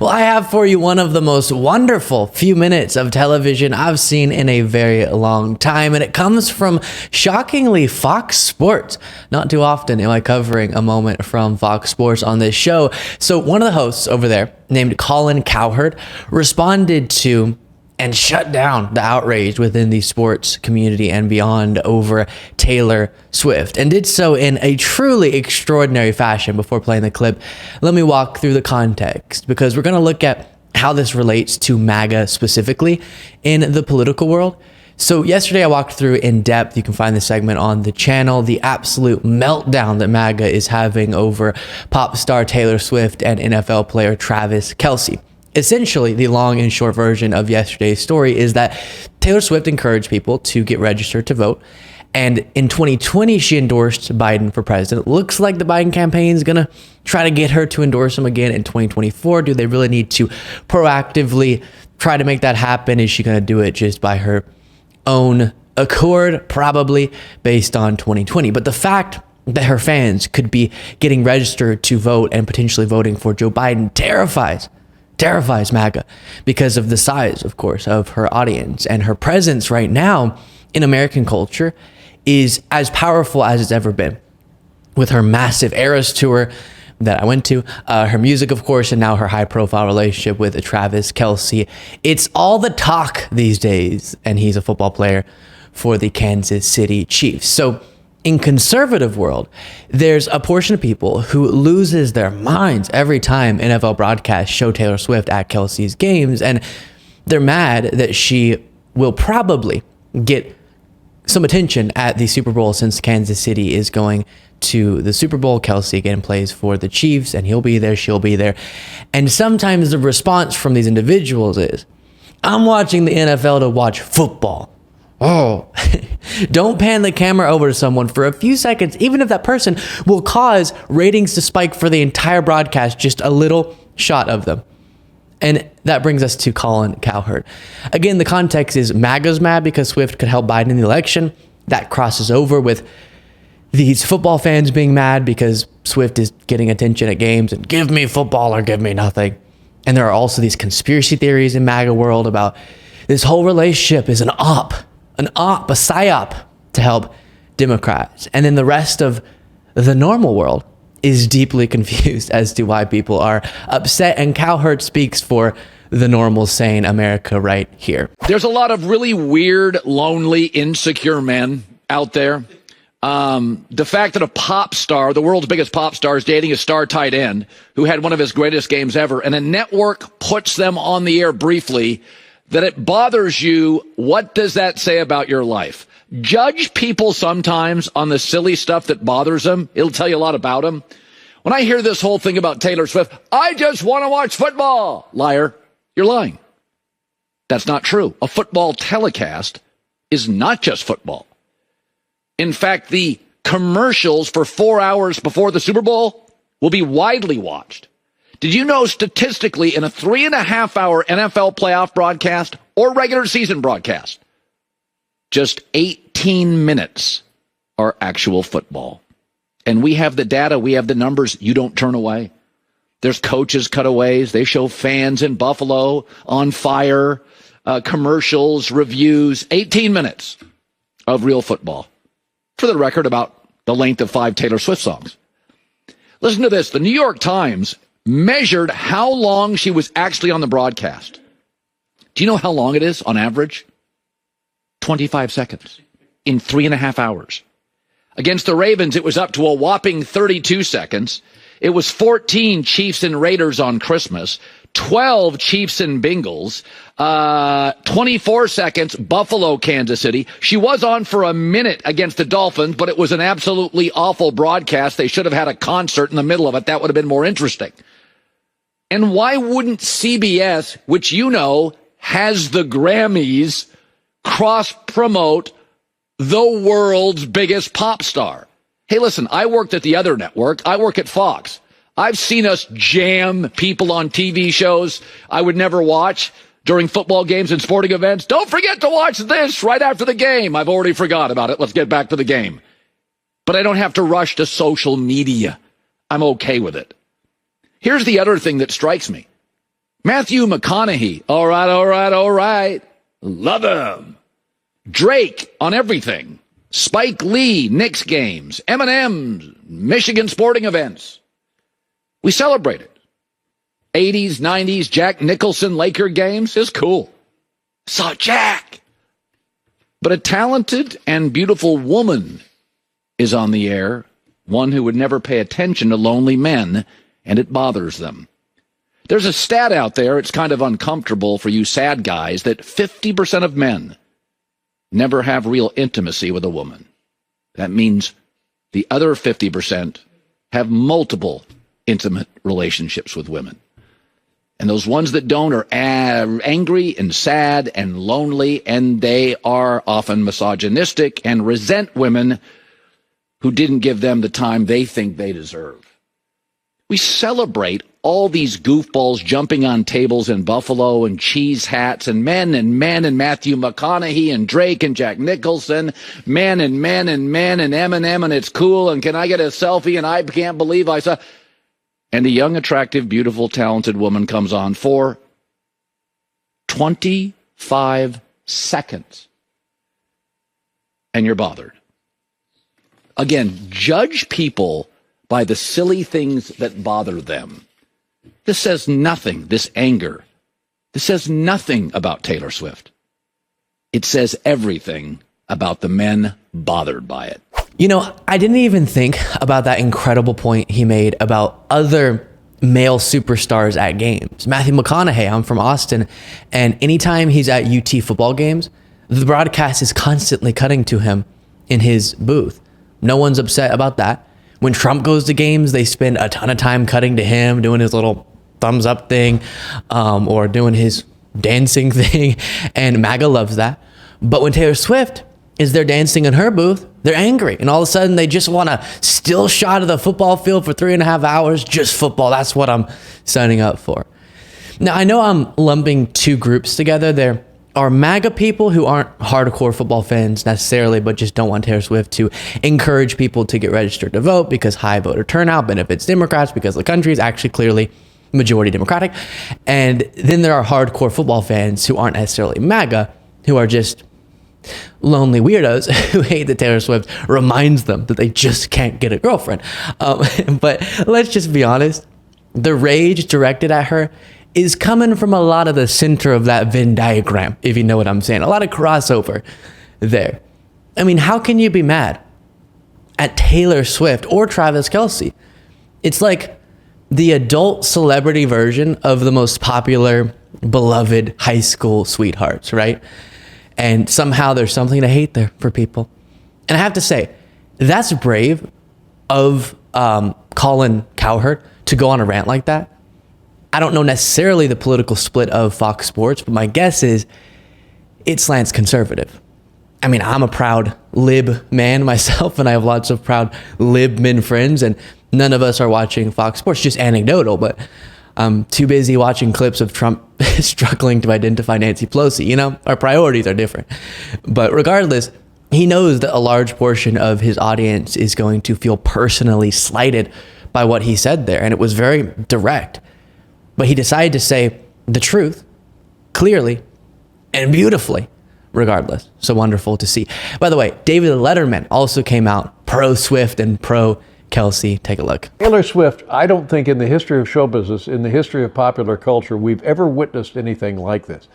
Well, I have for you one of the most wonderful few minutes of television I've seen in a very long time, and it comes from, shockingly, Fox Sports. Not too often am I covering a moment from Fox Sports on this show. So one of the hosts over there, named Colin Cowherd, responded to and shut down the outrage within the sports community and beyond over Taylor Swift, and did so in a truly extraordinary fashion. Before playing the clip, let me walk through the context, because we're going to look at how this relates to Maga specifically in the political world. So yesterday I walked through in depth, you can find the segment on the channel, the absolute meltdown that Maga is having over pop star Taylor Swift and NFL player Travis Kelce. Essentially, the long and short version of yesterday's story is that Taylor Swift encouraged people to get registered to vote. And in 2020, she endorsed Biden for president. Looks like the Biden campaign is going to try to get her to endorse him again in 2024. Do they really need to proactively try to make that happen? Is she going to do it just by her own accord? Probably, based on 2020. But the fact that her fans could be getting registered to vote and potentially voting for Joe Biden terrifies Maga, because of the size, of course, of her audience. And her presence right now in American culture is as powerful as it's ever been, with her massive Eras tour that I went to, her music, of course, and now her high-profile relationship with Travis Kelce. It's all the talk these days, and he's a football player for the Kansas City Chiefs. So in conservative world, there's a portion of people who loses their minds every time NFL broadcasts show Taylor Swift at Kelce's games, and they're mad that she will probably get some attention at the Super Bowl, since Kansas City is going to the Super Bowl. Kelce again plays for the Chiefs, and he'll be there, she'll be there. And sometimes the response from these individuals is, I'm watching the NFL to watch football. Oh, don't pan the camera over to someone for a few seconds, even if that person will cause ratings to spike for the entire broadcast, just a little shot of them. And that brings us to Colin Cowherd. Again, the context is Maga's mad because Swift could help Biden in the election. That crosses over with these football fans being mad because Swift is getting attention at games and give me football or give me nothing. And there are also these conspiracy theories in MAGA world about this whole relationship is a psyop to help Democrats. And then the rest of the normal world is deeply confused as to why people are upset. And Cowherd speaks for the normal, sane America right here. There's a lot of really weird, lonely, insecure men out there. The fact that a pop star, the world's biggest pop star, is dating a star tight end who had one of his greatest games ever, and a network puts them on the air briefly, that it bothers you. What does that say about your life? Judge people sometimes on the silly stuff that bothers them. It'll tell you a lot about them. When I hear this whole thing about Taylor Swift, I just want to watch football. Liar. You're lying. That's not true. A football telecast is not just football. In fact, the commercials for 4 hours before the Super Bowl will be widely watched. Did you know statistically in a 3.5-hour NFL playoff broadcast or regular season broadcast, just 18 minutes are actual football? And we have the data, we have the numbers. You don't turn away. There's coaches cutaways. They show fans in Buffalo on fire, commercials, reviews, 18 minutes of real football. For the record, about the length of 5 Taylor Swift songs. Listen to this. The New York Times measured how long she was actually on the broadcast. Do you know how long it is on average? 25 seconds in 3.5 hours. Against the Ravens, it was up to a whopping 32 seconds. It was 14 Chiefs and Raiders on Christmas, 12 Chiefs and Bengals, 24 seconds, Buffalo, Kansas City. She was on for a minute against the Dolphins, but it was an absolutely awful broadcast. They should have had a concert in the middle of it. That would have been more interesting. And why wouldn't CBS, which you know has the Grammys, cross-promote the world's biggest pop star? Hey, listen, I worked at the other network. I work at Fox. I've seen us jam people on TV shows I would never watch during football games and sporting events. Don't forget to watch this right after the game. I've already forgot about it. Let's get back to the game. But I don't have to rush to social media. I'm okay with it. Here's the other thing that strikes me. Matthew McConaughey. All right, all right, all right. Love him. Drake on everything. Spike Lee, Knicks games. Eminem, Michigan sporting events. We celebrate it. 80s, 90s, Jack Nicholson Laker games is cool. Saw Jack. But a talented and beautiful woman is on the air, one who would never pay attention to lonely men, and it bothers them. There's a stat out there, it's kind of uncomfortable for you sad guys, that 50% of men never have real intimacy with a woman. That means the other 50% have multiple intimate relationships with women. And those ones that don't are angry and sad and lonely, and they are often misogynistic and resent women who didn't give them the time they think they deserve. We celebrate all these goofballs jumping on tables in Buffalo and cheese hats and men and Matthew McConaughey and Drake and Jack Nicholson, men and Eminem, and it's cool, and can I get a selfie, and I can't believe I saw... And a young, attractive, beautiful, talented woman comes on for 25 seconds. And you're bothered. Again, judge people by the silly things that bother them. This says nothing, this anger. This says nothing about Taylor Swift. It says everything about the men bothered by it. You know, I didn't even think about that incredible point he made about other male superstars at games. Matthew McConaughey, I'm from Austin, and anytime he's at UT football games, the broadcast is constantly cutting to him in his booth. No one's upset about that. When Trump goes to games, they spend a ton of time cutting to him, doing his little thumbs up thing, or doing his dancing thing, and Maga loves that. But when Taylor Swift is there dancing in her booth, they're angry. And all of a sudden, they just want a still shot of the football field for 3.5 hours, just football. That's what I'm signing up for. Now, I know I'm lumping two groups together. There are MAGA people who aren't hardcore football fans necessarily, but just don't want Taylor Swift to encourage people to get registered to vote because high voter turnout benefits Democrats because the country is actually clearly majority Democratic. And then there are hardcore football fans who aren't necessarily MAGA, who are just lonely weirdos who hate that Taylor Swift reminds them that they just can't get a girlfriend. But let's just be honest. The rage directed at her is coming from a lot of the center of that Venn diagram, if you know what I'm saying. A lot of crossover there. I mean, how can you be mad at Taylor Swift or Travis Kelce? It's like the adult celebrity version of the most popular, beloved high school sweethearts, right? And somehow there's something to hate there for people. And I have to say, that's brave of Colin Cowherd to go on a rant like that. I don't know necessarily the political split of Fox Sports, but my guess is it slants conservative. I mean, I'm a proud lib man myself, and I have lots of proud lib men friends, and none of us are watching Fox Sports, just anecdotal, but I'm too busy watching clips of Trump struggling to identify Nancy Pelosi. You know, our priorities are different. But regardless, he knows that a large portion of his audience is going to feel personally slighted by what he said there. And it was very direct. But he decided to say the truth clearly and beautifully, regardless. So wonderful to see. By the way, David Letterman also came out pro Swift and pro Kelce. Take a look. Taylor Swift, I don't think in the history of show business, in the history of popular culture, we've ever witnessed anything like this.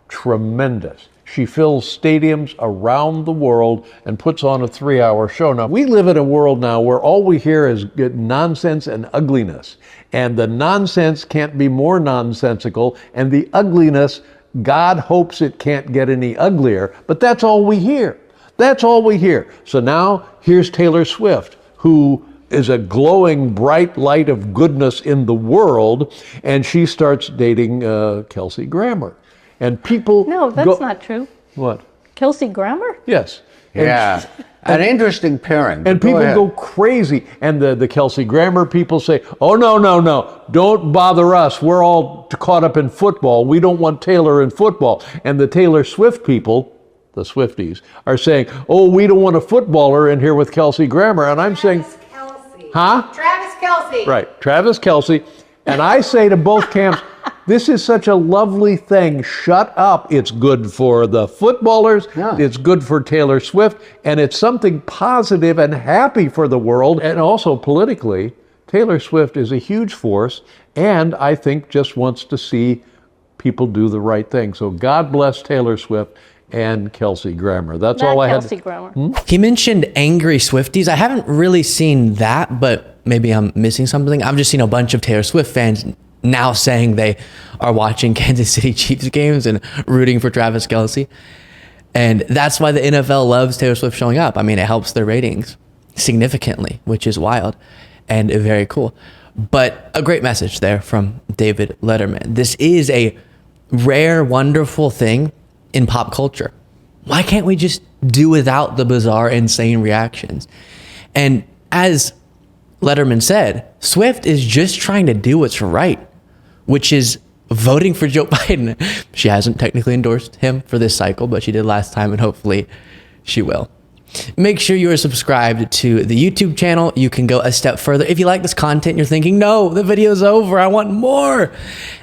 Tremendous. She fills stadiums around the world and puts on a 3-hour show. Now, we live in a world now where all we hear is nonsense and ugliness. And the nonsense can't be more nonsensical, and the ugliness, God hopes it can't get any uglier, but that's all we hear. That's all we hear. So now, here's Taylor Swift, who is a glowing bright light of goodness in the world, and she starts dating Kelsey Grammer. And people No, that's not true. What? Kelsey Grammer? Yes. Yeah. An interesting pairing. And people go crazy. And the Kelsey Grammer people say, oh, no. Don't bother us. We're all caught up in football. We don't want Taylor in football. And the Taylor Swift people, the Swifties, are saying, oh, we don't want a footballer in here with Kelsey Grammer. And I'm saying, Kelce. huh? Travis Kelce. Right, Travis Kelce. And I say to both camps, This is such a lovely thing. Shut up. It's good for the footballers. Yeah. It's good for Taylor Swift. And it's something positive and happy for the world. And also politically, Taylor Swift is a huge force. And I think just wants to see people do the right thing. So God bless Taylor Swift and Kelsey Grammer. That's all I had. Kelsey Grammer. He mentioned angry Swifties. I haven't really seen that, but maybe I'm missing something. I've just seen a bunch of Taylor Swift fans now saying they are watching Kansas City Chiefs games and rooting for Travis Kelce. And that's why the NFL loves Taylor Swift showing up. I mean, it helps their ratings significantly, which is wild and very cool. But a great message there from David Letterman. This is a rare, wonderful thing in pop culture. Why can't we just do without the bizarre, insane reactions? And as Letterman said, Swift is just trying to do what's right, which is voting for Joe Biden. She hasn't technically endorsed him for this cycle, but she did last time, and hopefully she will. Make sure you are subscribed to the YouTube channel. You can go a step further. If you like this content and you're thinking, no, the video's over, I want more,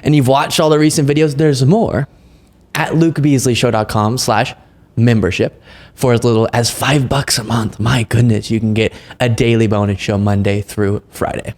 and you've watched all the recent videos, there's more at lukebeasley.com/membership. For as little as $5 a month. My goodness, you can get a daily bonus show Monday through Friday.